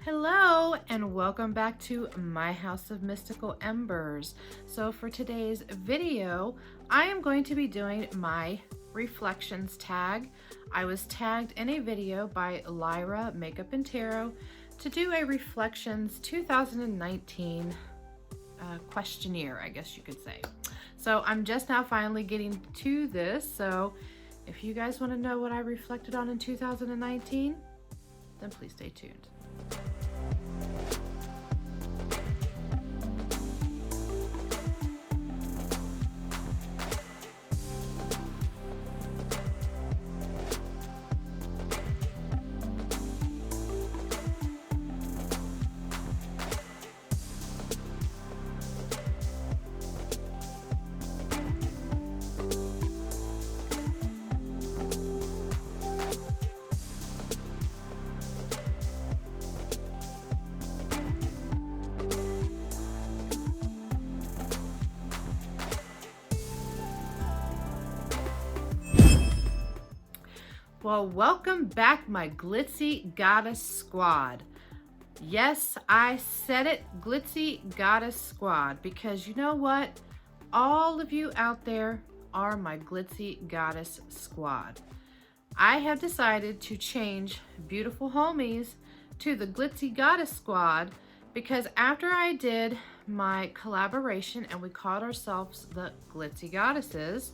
Hello and welcome back to my House of Mystical Embers. So for today's video, I am going to be doing my reflections tag. I was tagged in a video by Lyra Makeup and Tarot to do a reflections 2019 questionnaire, I guess you could say. So I'm just now finally getting to this. So if you guys want to know what I reflected on in 2019, then please stay tuned. Well, welcome back, my Glitzy Goddess Squad. Yes, I said it, Glitzy Goddess Squad, because you know what? All of you out there are my Glitzy Goddess Squad. I have decided to change beautiful homies to the Glitzy Goddess Squad because after I did my collaboration and we called ourselves the Glitzy Goddesses,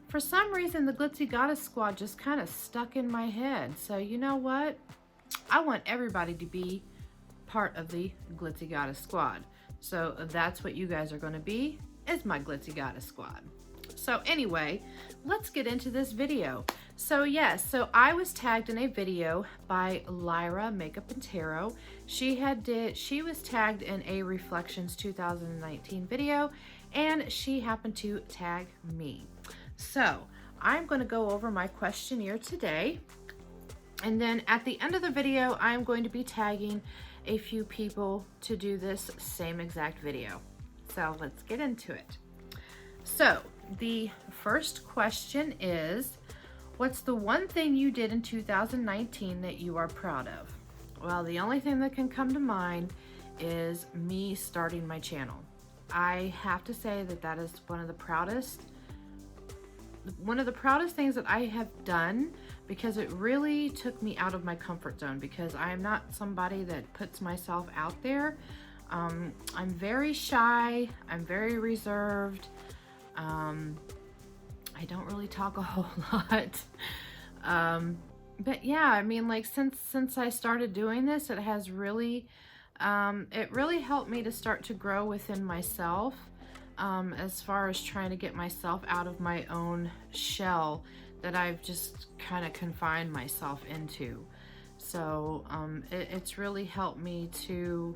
for some reason, the Glitzy Goddess Squad just kind of stuck in my head. So you know what? I want everybody to be part of the Glitzy Goddess Squad. So that's what you guys are going to be, is my Glitzy Goddess Squad. So anyway, let's get into this video. So yes, so I was tagged in a video by Lyra Makeup and Tarot. She was tagged in a Reflections 2019 video, and she happened to tag me. So I'm going to go over my questionnaire today, and then at the end of the video I'm going to be tagging a few people to do this same exact video. So let's get into it. So the first question is, what's the one thing you did in 2019 that you are proud of? Well, the only thing that can come to mind is me starting my channel. I have to say that that is one of the proudest things that I have done, because it really took me out of my comfort zone, because I am not somebody that puts myself out there. I'm very shy, I'm very reserved, I don't really talk a whole lot, but yeah, I mean, like since I started doing this, it has really helped me to start to grow within myself. As far as trying to get myself out of my own shell that I've just kind of confined myself into. So it's really helped me to,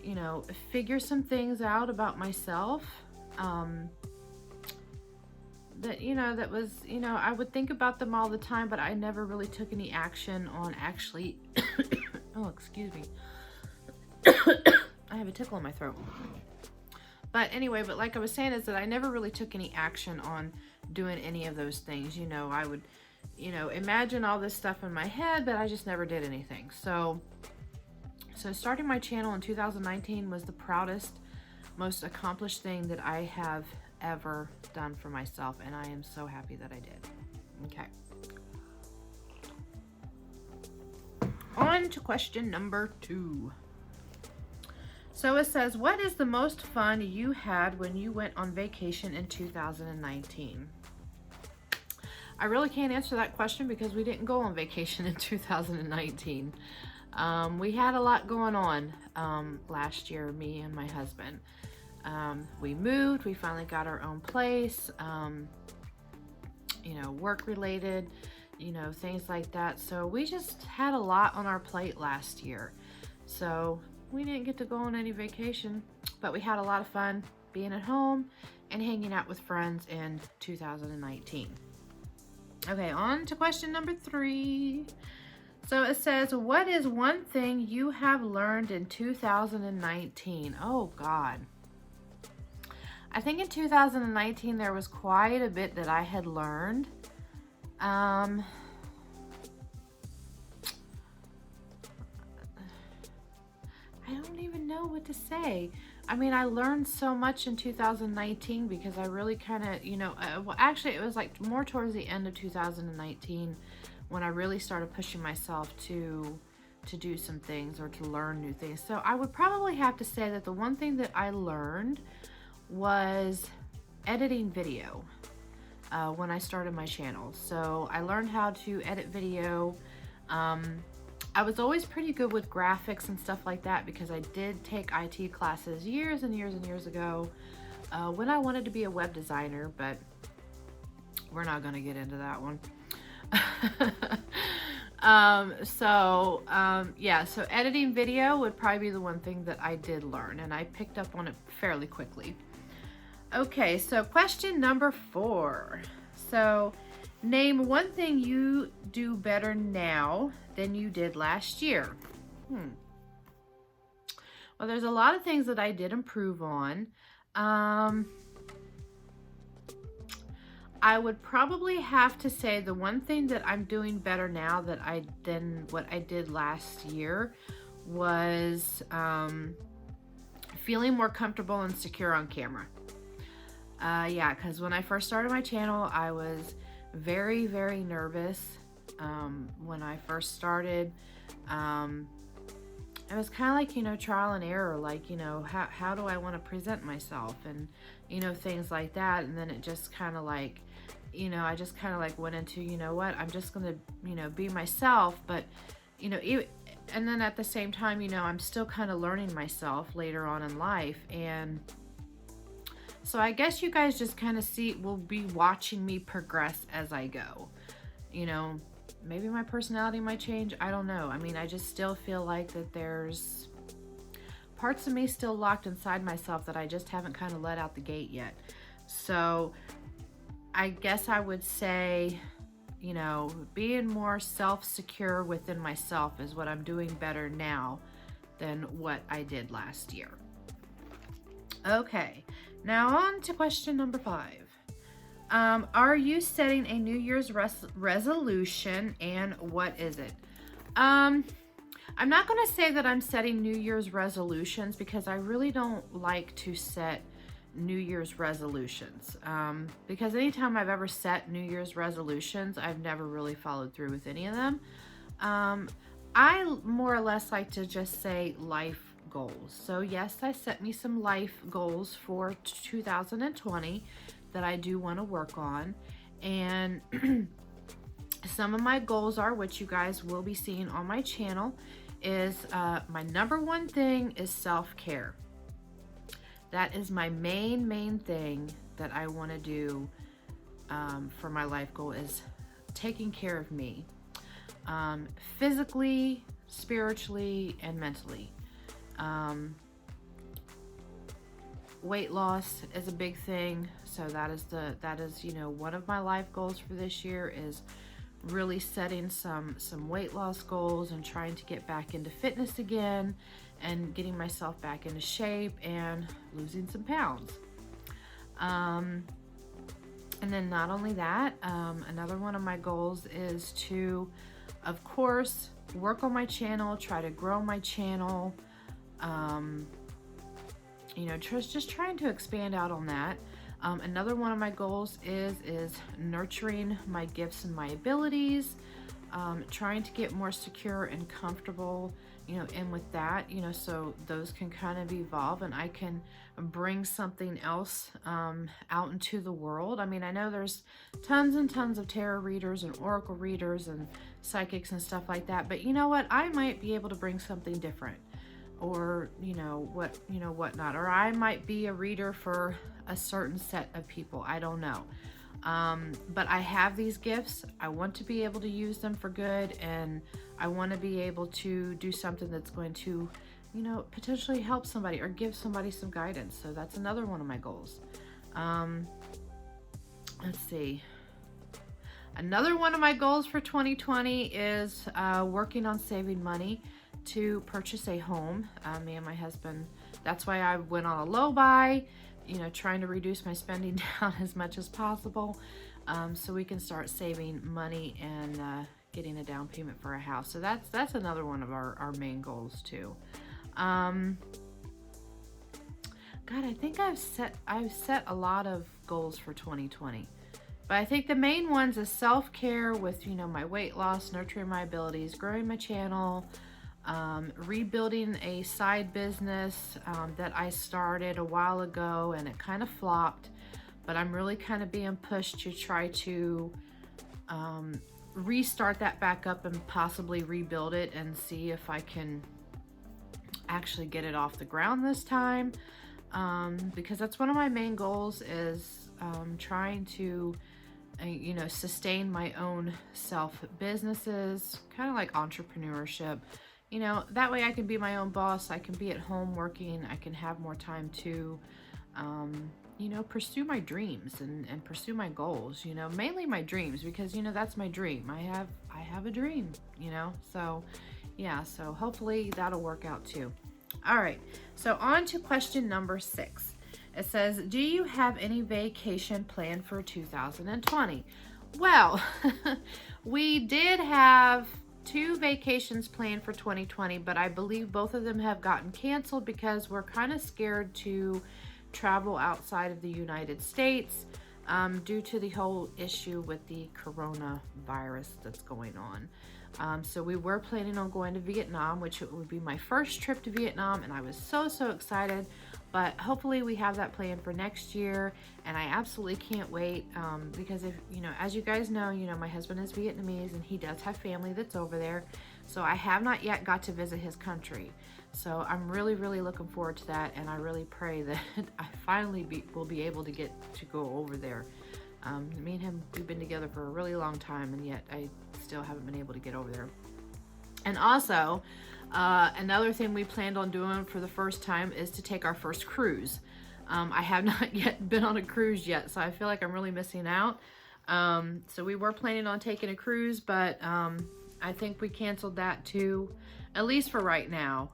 you know, figure some things out about myself. That was, I would think about them all the time, but I never really took any action on actually, oh, excuse me. I have a tickle in my throat. But anyway, but like I was saying, is that I never really took any action on doing any of those things. I would, imagine all this stuff in my head, but I just never did anything. So starting my channel in 2019 was the proudest, most accomplished thing that I have ever done for myself. And I am so happy that I did. Okay. On to question number 2. So it says, what is the most fun you had when you went on vacation in 2019? I really can't answer that question because we didn't go on vacation in 2019. We had a lot going on last year, me and my husband. We moved, we finally got our own place, work related, things like that. So we just had a lot on our plate last year. So we didn't get to go on any vacation, but we had a lot of fun being at home and hanging out with friends in 2019. Okay, on to question number 3. So it says, what is one thing you have learned in 2019? Oh God. I think in 2019 there was quite a bit that I had learned. know what to say. I mean, I learned so much in 2019 because I really kind of, well, actually, it was like more towards the end of 2019 when I really started pushing myself to do some things or to learn new things. So I would probably have to say that the one thing that I learned was editing video when I started my channel. So I learned how to edit video. I was always pretty good with graphics and stuff like that because I did take IT classes years and years and years ago when I wanted to be a web designer, but we're not going to get into that one. Yeah, so editing video would probably be the one thing that I did learn, and I picked up on it fairly quickly. Okay, so question number 4. So name one thing you do better now than you did last year. Well, there's a lot of things that I did improve on. I would probably have to say the one thing that I'm doing better now than what I did last year was feeling more comfortable and secure on camera. Yeah, because when I first started my channel, I was very, very nervous. When I first started, it was kind of like, trial and error, like, how do I want to present myself and, things like that. And then it just kind of like, I just kind of like went into, what, I'm just going to, be myself. But, and then at the same time, I'm still kind of learning myself later on in life. And so I guess you guys just kind of will be watching me progress as I go. Maybe my personality might change. I don't know. I mean, I just still feel like that there's parts of me still locked inside myself that I just haven't kind of let out the gate yet. So I guess I would say, being more self-secure within myself is what I'm doing better now than what I did last year. Okay, now on to question number 5. Are you setting a New Year's resolution, and what is it? I'm not going to say that I'm setting New Year's resolutions because I really don't like to set New Year's resolutions. Because anytime I've ever set New Year's resolutions, I've never really followed through with any of them. I more or less like to just say life goals. So yes, I set me some life goals for 2020 that I do want to work on, and some of my goals are, which you guys will be seeing on my channel, is my number one thing is self-care. That is my main thing that I want to do for my life goal, is taking care of me, physically, spiritually, and mentally. Weight loss is a big thing, so that is one of my life goals for this year, is really setting some weight loss goals and trying to get back into fitness again and getting myself back into shape and losing some pounds. And then not only that, another one of my goals is to, of course, work on my channel, try to grow my channel, just trying to expand out on that. Another one of my goals is nurturing my gifts and my abilities, trying to get more secure and comfortable, and with that, so those can kind of evolve and I can bring something else out into the world. I mean, I know there's tons and tons of tarot readers and oracle readers and psychics and stuff like that, but you know what? I might be able to bring something different, or whatnot, or I might be a reader for a certain set of people. I don't know. But I have these gifts. I want to be able to use them for good, and I want to be able to do something that's going to, potentially help somebody or give somebody some guidance. So that's another one of my goals. Let's see. Another one of my goals for 2020 is working on saving money to purchase a home. Me and my husband, that's why I went on a low buy, trying to reduce my spending down as much as possible, so we can start saving money and getting a down payment for a house. So that's another one of our main goals too. God, I think I've set a lot of goals for 2020. But I think the main ones is self-care with, you know, my weight loss, nurturing my abilities, growing my channel, rebuilding a side business that I started a while ago and it kind of flopped, but I'm really kind of being pushed to try to restart that back up and possibly rebuild it and see if I can actually get it off the ground this time, because that's one of my main goals is trying to you know, sustain my own self businesses, kind of like entrepreneurship. You know, that way I can be my own boss. I can be at home working. I can have more time to, you know, pursue my dreams and pursue my goals, you know, mainly my dreams, because, you know, that's my dream. I have a dream, you know, so yeah, so hopefully that'll work out too. All right, so on to question number 6. It says, do you have any vacation planned for 2020? Well, we did have 2 vacations planned for 2020, but I believe both of them have gotten canceled because we're kind of scared to travel outside of the United States due to the whole issue with the coronavirus that's going on. So we were planning on going to Vietnam, which would be my first trip to Vietnam, and I was so excited. But hopefully we have that planned for next year, and I absolutely can't wait because if, you know, as you guys know, you know, my husband is Vietnamese and he does have family that's over there. So I have not yet got to visit his country. So I'm really looking forward to that, and I really pray that I finally will be able to get to go over there. Me and him, we've been together for a really long time, and yet I still haven't been able to get over there. And also, another thing we planned on doing for the first time is to take our first cruise. I have not yet been on a cruise yet, so I feel like I'm really missing out. So we were planning on taking a cruise, but I think we canceled that too, at least for right now.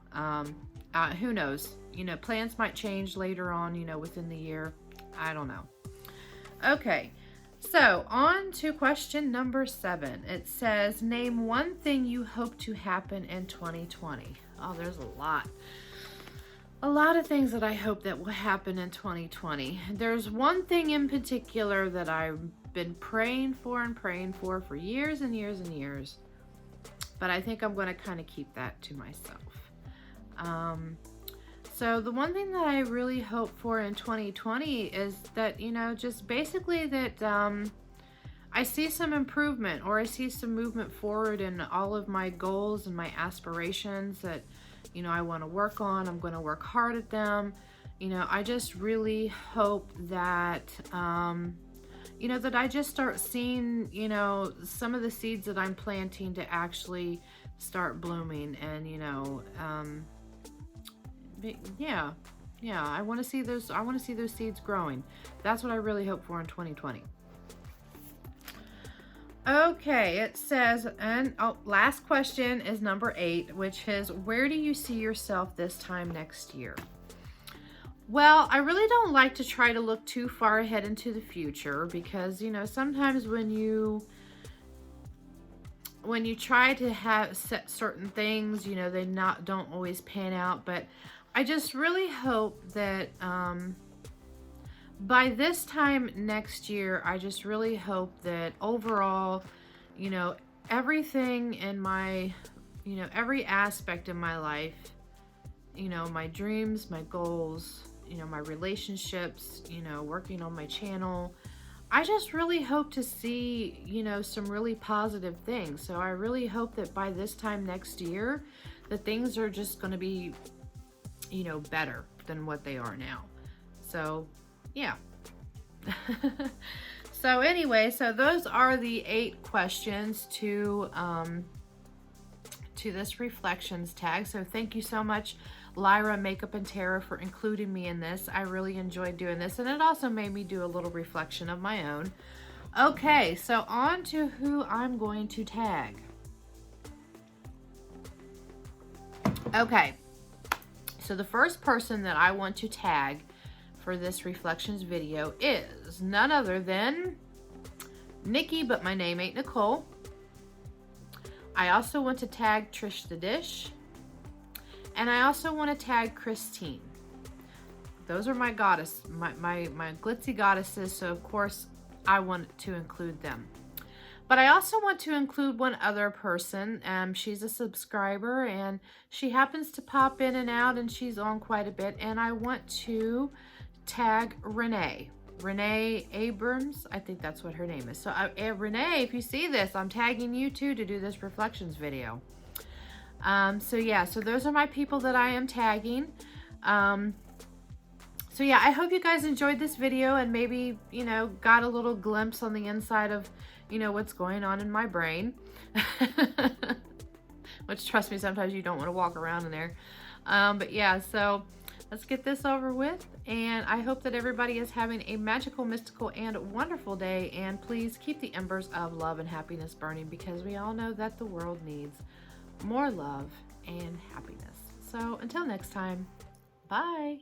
Who knows? You know, plans might change later on, you know, within the year. I don't know. Okay. So on to question number 7. It says, name one thing you hope to happen in 2020. Oh, there's a lot of things that I hope that will happen in 2020. There's one thing in particular that I've been praying for years and years and years, but I think I'm going to kind of keep that to myself. So the one thing that I really hope for in 2020 is that, you know, just basically that I see some improvement, or I see some movement forward in all of my goals and my aspirations that, you know, I want to work on. I'm going to work hard at them. You know, I just really hope that, you know, that I just start seeing, you know, some of the seeds that I'm planting to actually start blooming, and, you know, yeah, I want to see those seeds growing. That's what I really hope for in 2020. Okay, it says, and last question is number 8, which is, where do you see yourself this time next year? Well, I really don't like to try to look too far ahead into the future, because, you know, sometimes when you try to set certain things, you know, they don't always pan out. But I just really hope that by this time next year, I just really hope that overall, you know, everything in my, you know, every aspect of my life, you know, my dreams, my goals, you know, my relationships, you know, working on my channel, I just really hope to see, you know, some really positive things. So I really hope that by this time next year, that things are just going to be, you know, better than what they are now. So, yeah. So anyway, so those are the 8 questions to this reflections tag. So thank you so much, Lyra Makeup and Tarot, for including me in this. I really enjoyed doing this, and it also made me do a little reflection of my own. Okay, so on to who I'm going to tag. Okay, so the first person that I want to tag for this reflections video is none other than Nikki, but my name ain't Nicole. I also want to tag Trish the Dish, and I also want to tag Christine. those are my goddess, my glitzy goddesses. So of course I want to include them. But I also want to include one other person. She's a subscriber and she happens to pop in and out and she's on quite a bit. And I want to tag Renee. Renee Abrams, I think that's what her name is. So Renee, if you see this, I'm tagging you too to do this reflections video. So yeah, so those are my people that I am tagging. So yeah, I hope you guys enjoyed this video and maybe, you know, got a little glimpse on the inside of, you know, what's going on in my brain. Which, trust me, sometimes you don't want to walk around in there. But yeah, so let's get this over with. And I hope that everybody is having a magical, mystical, and wonderful day. And please keep the embers of love and happiness burning, because we all know that the world needs more love and happiness. So until next time, bye.